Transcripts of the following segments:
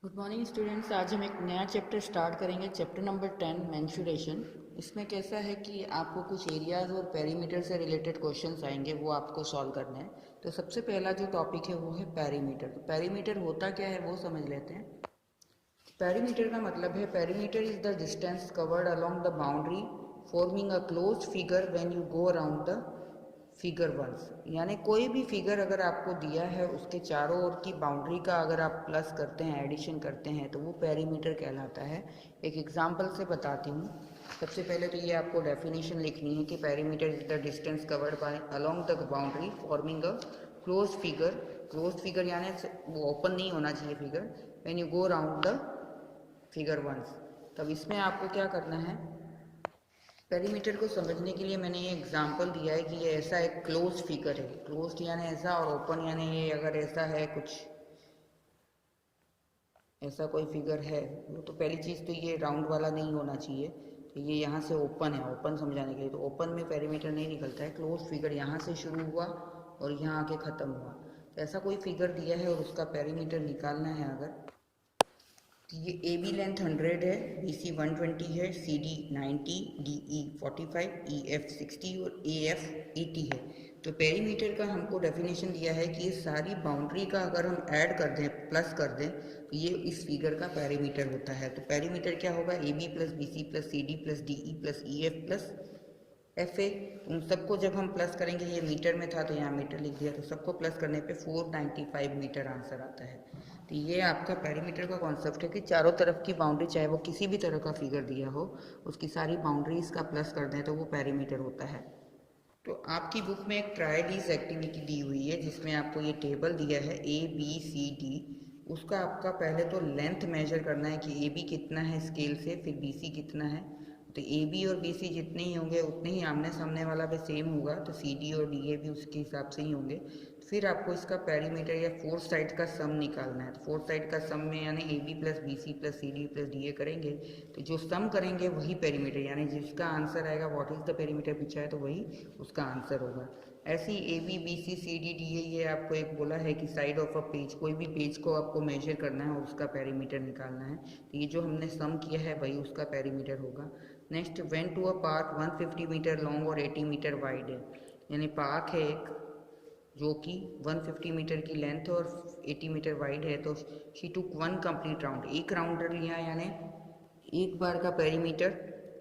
Good morning students. आज हम एक नया चैप्टर स्टार्ट करेंगे, चैप्टर नंबर 10 मेंसुरेशन। इसमें कैसा है कि आपको कुछ एरियाज और पेरीमीटर से रिलेटेड क्वेश्चंस आएंगे, वो आपको सॉल्व करना है। तो सबसे पहला जो टॉपिक है वो है पेरीमीटर। तो पेरीमीटर होता क्या है वो समझ लेते हैं। पेरीमीटर का मतलब है perimeter is the distance covered along the boundary forming a close figure when you go around the figure once. यानी कोई भी फिगर अगर आपको दिया है उसके चारों ओर की बाउंड्री का अगर आप प्लस करते हैं, एडिशन करते हैं, तो वो पेरीमीटर कहलाता है। एक एग्जांपल से बताती हूँ। सबसे पहले तो ये आपको डेफिनेशन लिखनी है कि perimeter is the distance covered by along the boundary forming a close figure. Close figure यानी वो ओपन नहीं होना चाहिए figure, when you go around the figure once. तब इसमें आपको क्या करना है, पेरीमीटर को समझने के लिए मैंने ये एग्जांपल दिया है कि ये ऐसा एक क्लोज फिगर है। क्लोज यानी ऐसा और ओपन यानी ये अगर ऐसा है, कुछ ऐसा कोई फिगर है, वो तो पहली चीज़ तो ये राउंड वाला नहीं होना चाहिए। तो ये यहाँ से ओपन है, ओपन समझाने के लिए। तो ओपन में पेरीमीटर नहीं निकलता है। क्लोज फिगर यहाँ से शुरू हुआ और यहाँ आके ख़त्म हुआ। तो ऐसा कोई फिगर दिया है और उसका पेरीमीटर निकालना है अगर, तो ये ए बी लेंथ 100 है, बी सी 120 है, C D 90, D E 45, E F 60 और ए एफ 80 है। तो पेरीमीटर का हमको डेफिनेशन दिया है कि ये सारी बाउंड्री का अगर हम ऐड कर दें, प्लस कर दें, तो ये इस फिगर का पेरीमीटर होता है। तो पेरीमीटर क्या होगा, A B plus B C plus C D plus D E plus E F plus F A. उन सबको जब हम प्लस करेंगे, ये मीटर में था तो यहाँ मीटर लिख दिया, तो सबको प्लस करने पे 495 मीटर आंसर आता है। तो ये आपका पेरीमीटर का कॉन्सेप्ट है कि चारों तरफ की बाउंड्री, चाहे वो किसी भी तरह का फिगर दिया हो, उसकी सारी बाउंड्रीज का प्लस कर दें तो वो पेरीमीटर होता है। तो आपकी बुक में एक ट्रायलीज एक्टिविटी दी हुई है जिसमें आपको ये टेबल दिया है ए बी सी डी। उसका आपका पहले तो लेंथ मेजर करना है कि ए बी कितना है स्केल से, फिर बी सी कितना है। तो ए बी और बी सी जितने ही होंगे उतने ही आमने सामने वाला भी सेम होगा, तो सी डी और डी ए भी उसके हिसाब से ही होंगे। फिर आपको इसका पेरीमीटर या फोर साइड का सम निकालना है। तो फोर साइड का सम में यानी A B plus B C plus C D plus D A करेंगे, तो जो सम करेंगे वही पेरीमीटर, यानी जिसका आंसर आएगा व्हाट इज़ द पेरीमीटर पूछा है तो वही उसका आंसर होगा। ऐसे ही A B B C C D D A, ये आपको एक बोला है कि साइड ऑफ अ पेज, कोई भी पेज को आपको मेजर करना है और उसका पेरीमीटर निकालना है। तो ये जो हमने सम किया है वही उसका पेरीमीटर होगा। Next, went to a park 150 metre long और 80 मीटर वाइड है। यानी पार्क है एक जो कि 150 मीटर की लेंथ और 80 मीटर वाइड है। तो she took one complete round, एक राउंड लिया, यानी एक बार का पेरीमीटर।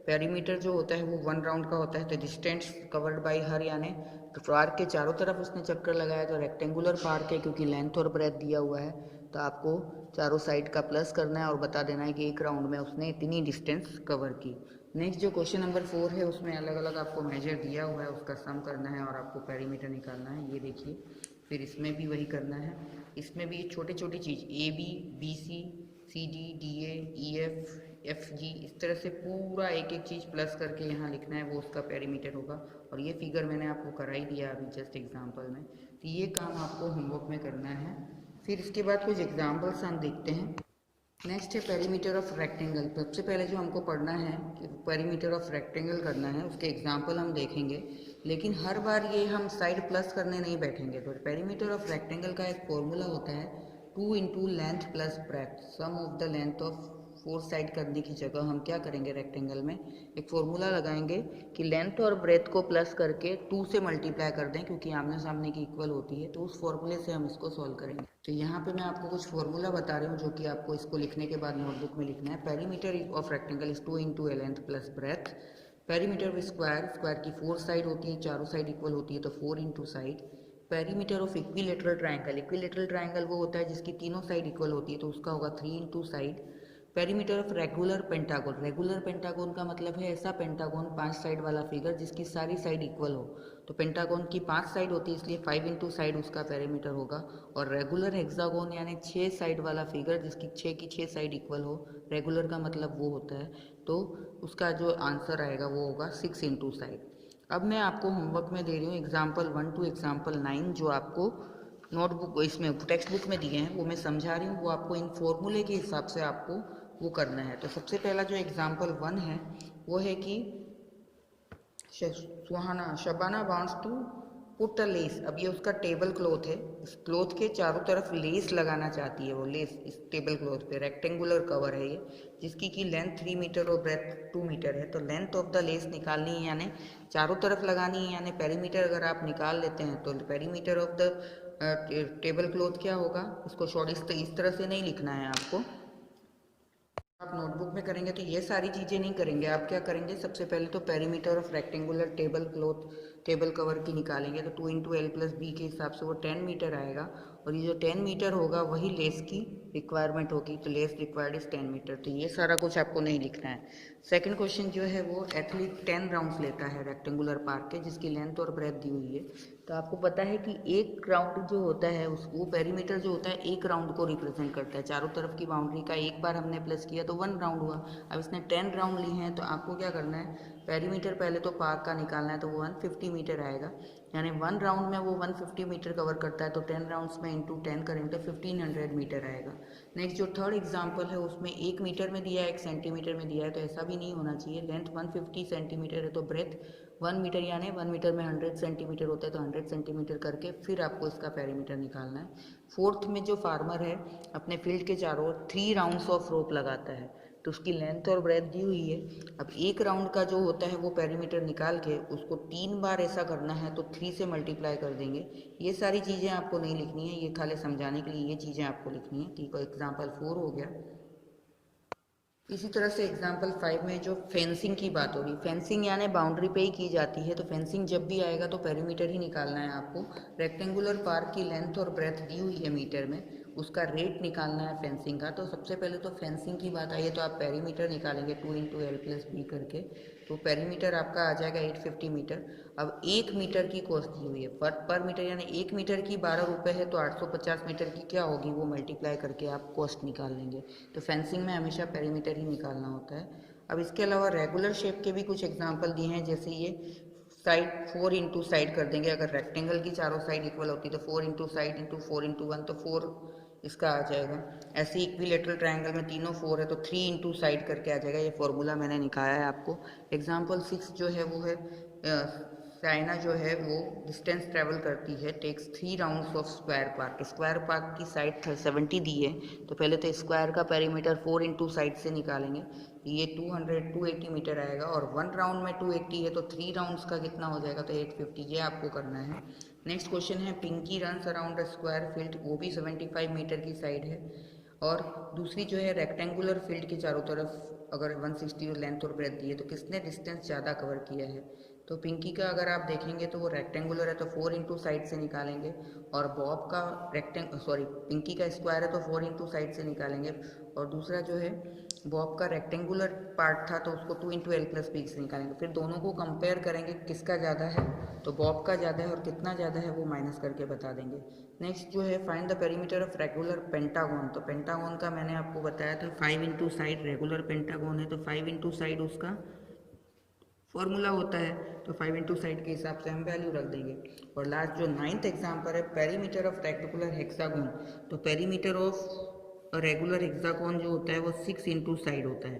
पेरीमीटर जो होता है वो वन राउंड का होता है। तो डिस्टेंस कवर्ड बाई हर, यानी तो पार्क के चारों तरफ उसने चक्कर लगाया, तो रेक्टेंगुलर पार्क है क्योंकि लेंथ और ब्रेथ दिया हुआ है। तो आपको चारों साइड का प्लस करना है और बता देना है कि एक राउंड में उसने इतनी डिस्टेंस कवर की। नेक्स्ट जो क्वेश्चन नंबर 4 है उसमें अलग अलग आपको मेजर दिया हुआ है, उसका सम करना है और आपको पेरीमीटर निकालना है। ये देखिए, फिर इसमें भी वही करना है। इसमें भी छोटी छोटी चीज़ A B B C C D D A E F F G, इस तरह से पूरा एक एक चीज़ प्लस करके यहाँ लिखना है, वो उसका पेरीमीटर होगा। और ये फिगर मैंने आपको करा ही दिया अभी जस्ट एग्जांपल में। तो ये काम आपको होमवर्क में करना है। फिर इसके बाद कुछ एग्जांपल्स हम देखते हैं। नेक्स्ट है पेरीमीटर ऑफ रेक्टेंगल। सबसे पहले जो हमको पढ़ना है कि पेरीमीटर ऑफ रेक्टेंगल करना है, उसके एग्जांपल हम देखेंगे। लेकिन हर बार ये हम साइड प्लस करने नहीं बैठेंगे। तो पेरीमीटर ऑफ रेक्टेंगल का एक फॉर्मूला होता है 2 into length plus breadth, sum of the length of four side करने की जगह हम क्या करेंगे, रेक्टेंगल में एक फॉर्मूला लगाएंगे कि लेंथ और ब्रेथ को प्लस करके 2 से मल्टीप्लाई कर दें, क्योंकि आमने सामने की इक्वल होती है। तो उस फॉर्मूले से हम इसको सॉल्व करेंगे। तो यहाँ पे मैं आपको कुछ फॉर्मूला बता रही हूँ जो कि आपको इसको लिखने के बाद नोटबुक में लिखना है। Perimeter of rectangle is 2 into length plus breath. Perimeter of square, square की 4 साइड होती है, चारों साइड इक्वल होती है, तो 4 into side. Perimeter of equilateral triangle, equilateral triangle वो होता है जिसकी तीनों साइड इक्वल होती है, तो उसका होगा 3 into side. Perimeter of regular pentagon, regular pentagon का मतलब है ऐसा पेंटागोन 5 साइड वाला फिगर जिसकी सारी साइड इक्वल हो। तो पेंटागोन की 5 साइड होती है, इसलिए 5 इंटू साइड उसका पेरीमीटर होगा। और रेगुलर हेक्सागोन यानी 6 साइड वाला फिगर जिसकी 6 की 6 साइड इक्वल हो, रेगुलर का मतलब वो होता है, तो उसका जो आंसर आएगा वो होगा 6 इंटू साइड। अब मैं आपको होमवर्क में दे रही हूँ एग्जाम्पल 1 टू एग्जाम्पल 9, जो आपको नोटबुक इसमें टेक्स्ट बुक में दिए हैं, वो मैं समझा रही हूँ। वो आपको इन फॉर्मूले के हिसाब से आपको वो करना है। तो सबसे पहला जो एग्जाम्पल 1 है वो है कि Suhana Shabana wants to put a lace, अब ये उसका टेबल क्लॉथ है, इस क्लॉथ के चारों तरफ लेस लगाना चाहती है वो, लेस इस टेबल क्लॉथ पे, रेक्टेंगुलर कवर है ये, जिसकी की लेंथ 3 मीटर और ब्रेथ 2 मीटर है। तो लेंथ ऑफ द लेस निकालनी है, यानी चारों तरफ लगानी है, यानी पेरीमीटर अगर आप निकाल लेते हैं तो perimeter of the table cloth क्या होगा, इसको शॉर्ट इस तरह से नहीं लिखना है आपको। आप नोटबुक में करेंगे तो ये सारी चीज़ें नहीं करेंगे, आप क्या करेंगे, सबसे पहले तो perimeter of rectangular table cloth table cover की निकालेंगे, तो 2 इंटू एल प्लस बी के हिसाब से वो 10 मीटर आएगा, और ये जो 10 मीटर होगा वही लेस की रिक्वायरमेंट होगी, तो लेस रिक्वायर्ड इज 10 मीटर। तो ये सारा कुछ आपको नहीं लिखना है। सेकंड क्वेश्चन जो है वो एथलीट 10 राउंड्स लेता है रेक्टेंगुलर पार्क के, जिसकी लेंथ और ब्रेथ दी हुई है। तो आपको पता है कि एक राउंड जो होता है वो पेरीमीटर जो होता है एक राउंड को रिप्रेजेंट करता है, चारों तरफ की बाउंड्री का एक बार हमने प्लस किया तो 1 राउंड हुआ। अब इसने 10 राउंड लिए हैं, तो आपको क्या करना है, पेरीमीटर पहले तो पार्क का निकालना है, तो वो 150 मीटर आएगा, यानी 1 राउंड में वो 150 मीटर कवर करता है, तो 10 राउंड्स में इंटू 10 करेंगे तो 1500 मीटर आएगा। नेक्स्ट जो थर्ड एग्जांपल है उसमें 1 मीटर में दिया है, 1 सेंटीमीटर में दिया है, तो ऐसा भी नहीं होना चाहिए। लेंथ 150 सेंटीमीटर है तो ब्रेथ 1 मीटर, यानी 1 मीटर में 100 सेंटीमीटर होता है, तो 100 सेंटीमीटर करके फिर आपको इसका पेरीमीटर निकालना है। फोर्थ में जो फार्मर है अपने फील्ड के चारों 3 राउंड्स ऑफ रोप लगाता है, तो उसकी लेंथ और ब्रेथ दी हुई है। अब एक राउंड का जो होता है वो पेरीमीटर निकाल के उसको 3 बार ऐसा करना है, तो 3 से मल्टीप्लाई कर देंगे। ये सारी चीज़ें आपको नहीं लिखनी है, ये खाली समझाने के लिए ये चीज़ें आपको लिखनी है। ठीक है, एग्जाम्पल 4 हो गया। इसी तरह से एग्जाम्पल 5 में जो फेंसिंग की बात हो रही, फेंसिंग यानी बाउंड्री पे ही की जाती है, तो फेंसिंग जब भी आएगा तो पेरीमीटर ही निकालना है आपको। रेक्टेंगुलर पार्क की लेंथ और ब्रेथ दी हुई है मीटर में, उसका रेट निकालना है फेंसिंग का। तो सबसे पहले तो फेंसिंग की बात आई है तो आप पेरीमीटर निकालेंगे 2 इंटू एल प्लस बी करके, तो पेरीमीटर आपका आ जाएगा 850 मीटर। अब 1 मीटर की कॉस्ट दी हुई है, पर मीटर, यानी 1 मीटर की 12 रुपये है, तो 850 मीटर की क्या होगी वो मल्टीप्लाई करके आप कॉस्ट निकाल लेंगे। तो फेंसिंग में हमेशा पेरीमीटर ही निकालना होता है। अब इसके अलावा रेगुलर शेप के भी कुछ एग्जाम्पल दिए हैं, जैसे ये साइड 4 इंटू साइड कर देंगे, अगर रेक्टेंगल की चारों साइड इक्वल होती है तो 4 इंटू साइड इंटू 4 इंटू 1, तो 4 इसका आ जाएगा। ऐसे इक्विलेटरल ट्रायंगल में तीनों 4 है तो 3 इंटू साइड करके आ जाएगा, ये फॉर्मूला मैंने निकाला है आपको। एग्जाम्पल 6 जो है वो है चाइना जो है वो डिस्टेंस ट्रेवल करती है, takes 3 rounds of square park. Square park की साइड 70 दी है, तो पहले तो स्क्वायर का पेरीमीटर 4 इंटू साइड से निकालेंगे, ये 280 मीटर आएगा, और 1 राउंड में 280 है तो 3 राउंड्स का कितना हो जाएगा, तो 850। ये आपको करना है। नेक्स्ट क्वेश्चन है Pinky runs around a square field, वो भी 75 मीटर की साइड है, और दूसरी जो है रेक्टेंगुलर फील्ड के चारों तरफ अगर 160 लेंथ और ब्रेथ दी है, तो किसने डिस्टेंस ज़्यादा कवर किया है। तो पिंकी का अगर आप देखेंगे तो वो रेक्टेंगुलर है तो 4 इंटू साइड से निकालेंगे, और बॉब का पिंकी का स्क्वायर है तो 4 इंटू साइड से निकालेंगे, और दूसरा जो है बॉब का रेक्टेंगुलर पार्ट था तो उसको 2 इंटू एल प्लस बी से निकालेंगे। फिर दोनों को कंपेयर करेंगे किसका ज़्यादा है, तो बॉब का ज़्यादा है, और कितना ज़्यादा है वो माइनस करके बता देंगे। नेक्स्ट जो है find the perimeter of regular pentagon, तो पेंटागन का मैंने आपको बताया था 5 इंटू साइड रेगुलर पेंटागन है, तो 5 इंटू साइड उसका फॉर्मूला होता है, तो 5 इंटू साइड के हिसाब से हम वैल्यू रख देंगे। और लास्ट जो 9th एग्जाम्पल है पेरीमीटर ऑफ रेक्टेंगुलर हेक्सागोन, तो पेरीमीटर ऑफ रेगुलर हेक्सागोन जो होता है वो 6 इंटू साइड होता है।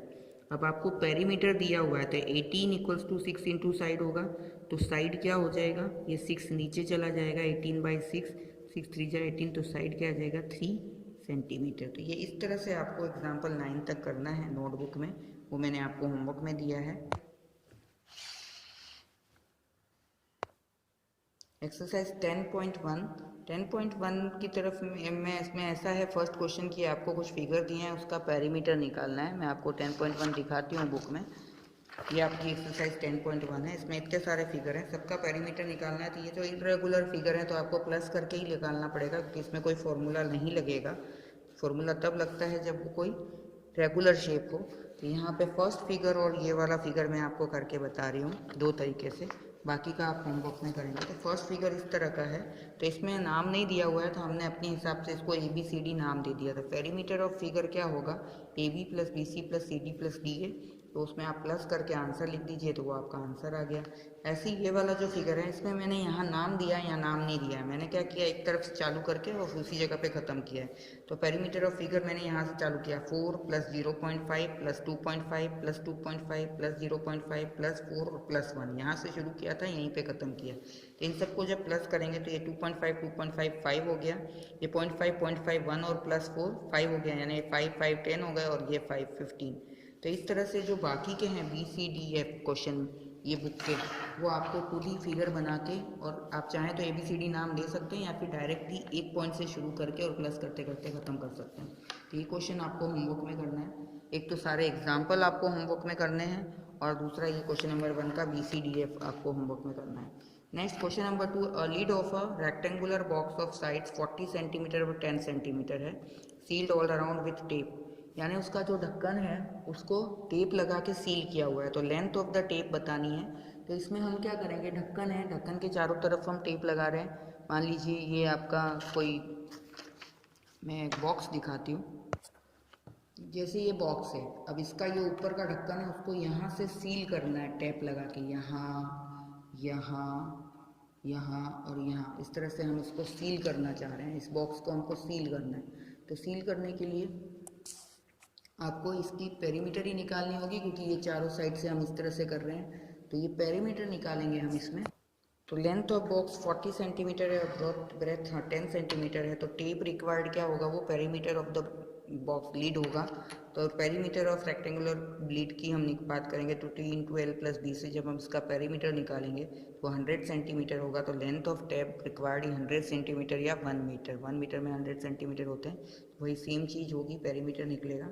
अब आपको पेरीमीटर दिया हुआ है तो 18 इक्वल्स टू 6 इंटू साइड होगा, तो साइड क्या हो जाएगा, ये 6 नीचे चला जाएगा, 18/6, 6 3 जा 18, तो साइड क्या आ जाएगा 3 सेंटीमीटर। तो ये इस तरह से आपको एग्जाम्पल 9 तक करना है नोटबुक में, वो मैंने आपको होमवर्क में दिया है। एक्सरसाइज 10.1 की तरफ में इसमें ऐसा है, फर्स्ट क्वेश्चन की आपको कुछ फिगर दिए हैं, उसका पेरीमीटर निकालना है। मैं आपको 10.1 दिखाती हूँ बुक में, ये आपकी एक्सरसाइज 10.1 है, इसमें इतने सारे फिगर हैं, सबका पेरीमीटर निकालना है। तो ये जो इरेगुलर फिगर है तो आपको प्लस करके ही निकालना पड़ेगा, क्योंकि इसमें कोई फॉर्मूला नहीं लगेगा। फॉर्मूला तब लगता है जब कोई रेगुलर शेप हो। तो यहाँ पे फर्स्ट फिगर और ये वाला फिगर मैं आपको करके बता रही हूँ 2 तरीके से, बाकी का आप होमवर्क में करेंगे। तो फर्स्ट फिगर इस तरह का है, तो इसमें नाम नहीं दिया हुआ है तो हमने अपने हिसाब से इसको ABCD नाम दे दिया। तो पेरीमीटर ऑफ फिगर क्या होगा, AB plus BC plus CD plus D है, तो उसमें आप प्लस करके आंसर लिख दीजिए तो वो आपका आंसर आ गया। ऐसे ही ये वाला जो फिगर है इसमें मैंने यहाँ नाम दिया है, यहाँ नाम नहीं दिया है। मैंने क्या किया, एक तरफ से चालू करके और उसी जगह पे ख़त्म किया है। तो पेरीमीटर ऑफ फिगर मैंने यहाँ से चालू किया, 4 + 0.5 + 2.5 + 2.5 + 0.5 + 4 और +1, यहाँ से शुरू किया था, यहीं पे ख़त्म किया। तो इन सबको जब प्लस करेंगे तो ये 2.5 2.5 5 हो गया, ये 0.5 1 और +4 5 हो गया, यानी 5 5 10 हो गए और ये 5 15। तो इस तरह से जो बाकी के हैं BCDF क्वेश्चन ये बुक के, वो आपको खुद ही फिगर बना के, और आप चाहें तो ABCD नाम ले सकते हैं या फिर डायरेक्टली एक पॉइंट से शुरू करके और प्लस करते करते ख़त्म कर सकते हैं। तो ये क्वेश्चन आपको होमवर्क में करना है। एक तो सारे एग्जाम्पल आपको होमवर्क में करने हैं और दूसरा ये क्वेश्चन नंबर 1 का BCDF आपको होमवर्क में करना है। Next question number 2, a lid of a rectangular box of sides 40 centimetre और 10 सेंटीमीटर है, sealed all around with tape, यानी उसका जो ढक्कन है उसको टेप लगा के सील किया हुआ है। तो लेंथ ऑफ द टेप बतानी है। तो इसमें हम क्या करेंगे, ढक्कन है, ढक्कन के चारों तरफ हम टेप लगा रहे हैं। मान लीजिए ये आपका कोई, मैं एक बॉक्स दिखाती हूँ, जैसे ये बॉक्स है, अब इसका ये ऊपर का ढक्कन है, उसको यहाँ से सील करना है टेप लगा के, यहाँ यहाँ यहाँ और यहाँ, इस तरह से हम इसको सील करना चाह रहे हैं। इस बॉक्स को हमको सील करना है। तो सील करने के लिए आपको इसकी पेरीमीटर ही निकालनी होगी, क्योंकि ये चारों साइड से हम इस तरह से कर रहे हैं। तो ये पेरीमीटर निकालेंगे हम इसमें। तो लेंथ ऑफ बॉक्स 40 सेंटीमीटर है और ब्रेथ 10 सेंटीमीटर है। तो टेप रिक्वायर्ड क्या होगा, वो perimeter of the box lead होगा। तो पेरीमीटर ऑफ रेक्टेंगुलर लीड की हम बात करेंगे तो T × L + B से जब हम इसका पेरीमीटर निकालेंगे तो 100 सेंटीमीटर होगा। तो length of tape required 100 centimetre या 1 मीटर, 1 मीटर में 100 सेंटीमीटर होते हैं, वही सेम चीज़ होगी, पेरीमीटर निकलेगा।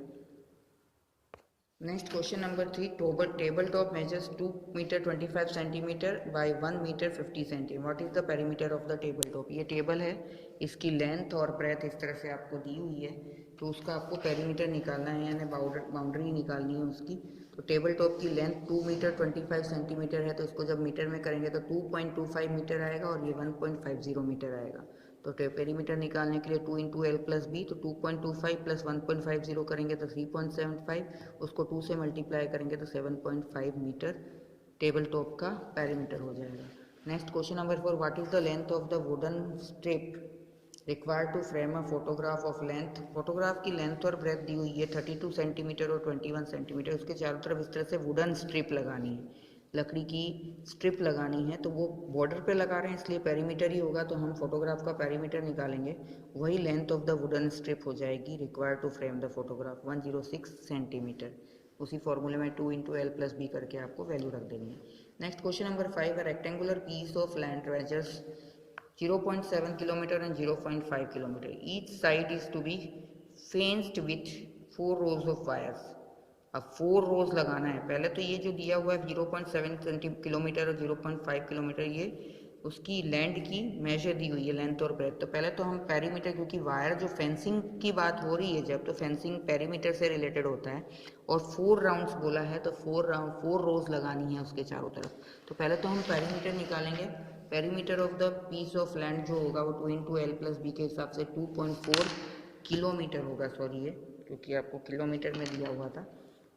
Next question number 3, table top measures 2 metre 25 centimetre by 1 metre 50 centimetre, what is the perimeter of the table top. ये टेबल है, इसकी लेंथ और ब्रेथ इस तरह से आपको दी हुई है। तो उसका आपको पेरीमीटर निकालना है, यानी बाउंड्री निकालनी है उसकी। तो टेबल टॉप की लेंथ 2 मीटर 25 सेंटीमीटर है, तो इसको जब मीटर में करेंगे तो 2.25 मीटर आएगा और ये 1.50 मीटर आएगा। तो पेरीमीटर निकालने के लिए 2 × L + B, तो 2.25 + 1.50 करेंगे तो 3.75, उसको 2 से मल्टीप्लाई करेंगे तो 7.5 मीटर टेबल टॉप का पेरीमीटर हो जाएगा। Next question number 4, what is the length of the wooden strip required to frame a photograph of length. Photograph की लेंथ और ब्रेथ दी हुई है 32 सेंटीमीटर और 21 सेंटीमीटर। उसके चारों तरफ इस तरह से वुडन स्ट्रिप लगानी है, लकड़ी की स्ट्रिप लगानी है। तो वो बॉर्डर पे लगा रहे हैं इसलिए पेरीमीटर ही होगा। तो हम फोटोग्राफ का पेरीमीटर निकालेंगे, वही length of the wooden strip हो जाएगी required to frame the photograph, 106 centimetre. उसी फॉर्मूले में 2 × L + B करके आपको वैल्यू रख देनी है। Next question number 5, rectangular piece of land measures 0.7 kilometre and 0.5 kilometre, each side is to be fenced with 4 rows of wires. अब 4 रोज लगाना है। पहले तो ये जो दिया हुआ है 0.7 किलोमीटर और 0.5 किलोमीटर, ये उसकी लैंड की मेजर दी हुई है, लेंथ और ब्रेथ। तो पहले तो हम पेरीमीटर, क्योंकि वायर जो फेंसिंग की बात हो रही है जब, तो फेंसिंग पेरीमीटर से रिलेटेड होता है, और 4 राउंड्स बोला है तो 4 रोज लगानी है उसके चारों तरफ। तो पहले तो हम पेरीमीटर निकालेंगे। Perimeter of the piece of land जो होगा वो 2 × L + B के हिसाब से 2.4 किलोमीटर होगा। सॉरी, ये क्योंकि आपको किलोमीटर में दिया हुआ था,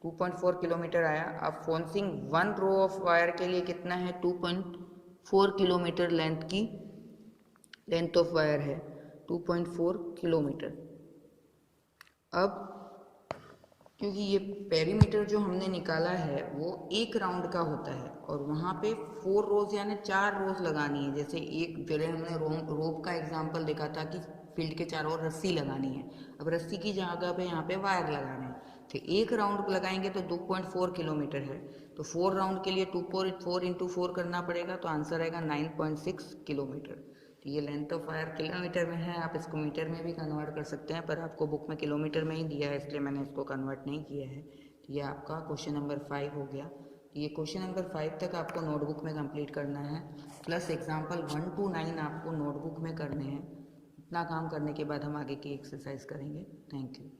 2.4 किलोमीटर आया। अब फेंसिंग 1 रो ऑफ वायर के लिए कितना है, 2.4 किलोमीटर लेंथ ऑफ वायर है, 2.4 किलोमीटर। अब क्योंकि ये पेरीमीटर जो हमने निकाला है वो एक राउंड का होता है और वहाँ पे 4 रोज यानी 4 रोज लगानी है। जैसे एक जगह हमने रोप का एग्जांपल देखा था कि फील्ड के चारों ओर रस्सी लगानी है। अब रस्सी की जगह पे यहाँ पे वायर लगाने हैं, तो एक राउंड लगाएंगे तो 2.4 किलोमीटर है। तो 4 राउंड के लिए 4 × 4 करना पड़ेगा, तो आंसर आएगा 9.6 किलोमीटर। तो ये लेंथ ऑफ वायर किलोमीटर में है, आप इसको मीटर में भी कन्वर्ट कर सकते हैं, पर आपको बुक में किलोमीटर में ही दिया है इसलिए मैंने इसको कन्वर्ट नहीं किया है। तो ये आपका क्वेश्चन नंबर 5 हो गया। तो ये क्वेश्चन नंबर 5 तक आपको नोटबुक में कंप्लीट करना है, प्लस एग्जाम्पल 1 to 9 आपको नोटबुक में करने हैं। इतना काम करने के बाद हम आगे की एक्सरसाइज करेंगे। Thank you.